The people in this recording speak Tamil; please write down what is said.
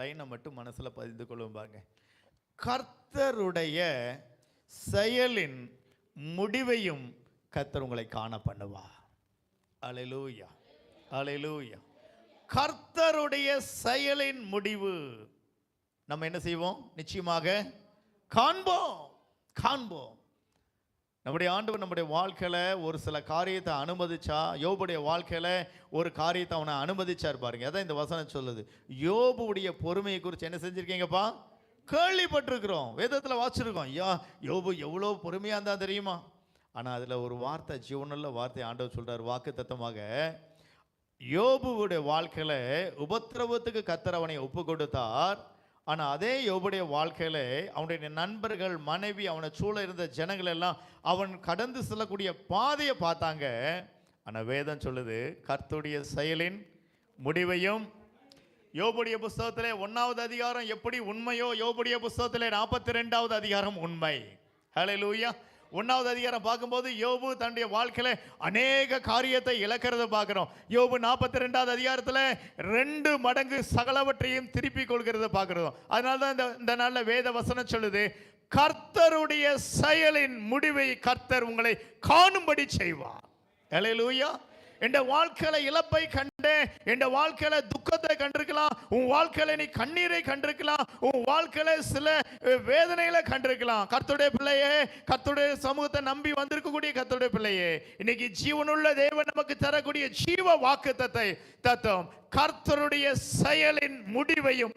லைனை மட்டும் மனசில் பதிந்து கொள்ளும்பாங்க. கர்த்தருடைய செயலின் முடிவையும் கர்த்தர் உங்களை காண பண்ணுவா. அல்லேலூயா, அல்லேலூயா. கர்த்தருடைய செயலின் முடிவு நம்ம என்ன செய்வோம்? நிச்சயமாக காண்போம், காண்போம். நம்முடைய ஆண்டவர் நம்முடைய வாழ்க்கையில ஒரு சில காரியத்தை அனுமதிச்சா, யோபுடைய வாழ்க்கையில ஒரு காரியத்தை அவனை அனுமதிச்சார் பாருங்க. அதான் இந்த வசனம் சொல்லுது. யோபுடைய பொறுமையை குறித்து என்ன செஞ்சிருக்கீங்கப்பா? கேள்விப்பட்டிருக்கிறோம், வேதத்துல வாசிச்சிருக்கோம். ஐயா, யோபு எவ்வளோ பொறுமையா இருந்தா தெரியுமா? ஆனா அதுல ஒரு வார்த்தை, ஜீவனுள்ள வார்த்தை ஆண்டவர் சொல்றார் வாக்கு தத்தமாக. யோபுடைய வாழ்க்கையில உபத்திரவத்துக்கு கர்த்தர் அவனை ஒப்பு கொடுத்தார். ஆனா அதே யோபுடைய வாழ்க்கையில அவனுடைய நண்பர்கள், மனைவி, அவனை சூழ இருந்த ஜனங்கள் எல்லாம் அவன் கடந்து செல்லக்கூடிய பாதையை பார்த்தாங்க. ஆனா வேதம் சொல்லுது கர்த்தருடைய செயலின் முடிவையும். யோபுடைய புஸ்தகத்திலே 1வது அதிகாரம் எப்படி உண்மையோ, யோபுடைய புஸ்தகத்திலே 42வது அதிகாரம் உண்மை. ஹல்லேலூயா. 1வது அதிகாரம் பார்க்கும்போது யோபு தன்னுடைய வாழ்க்கையில அநேக காரியத்தை இழக்கிறத பார்க்கிறோம். யோபு 42வது அதிகாரத்தில் 2 மடங்கு சகலவற்றையும் திருப்பி கொள்கிறத பார்க்கிறோம். அதனால தான் இந்த நாளில் வேத வசனம் சொல்லுது, கர்த்தருடைய செயலின் முடிவை கர்த்தர் உங்களை காணும்படி செய்வார். அல்லேலூயா. என் வாழ்க்கையில இழப்பை கண்டேன், என் வாழ்க்கையில துக்கத்தை கண்டிருக்கலாம், உன் வாழ்க்கையில நீ கண்ணீரை கண்டிருக்கலாம், உன் வாழ்க்கையில சில வேதனைகளை கண்டிருக்கலாம். கர்த்தருடைய பிள்ளையே, கர்த்தருடைய சமூகத்தை நம்பி வந்திருக்கக்கூடிய கர்த்தருடைய பிள்ளையே, இன்னைக்கு ஜீவனுள்ள தேவன் நமக்கு தரக்கூடிய ஜீவ வாக்கு தத்துவம் கர்த்தருடைய செயலின் முடிவையும்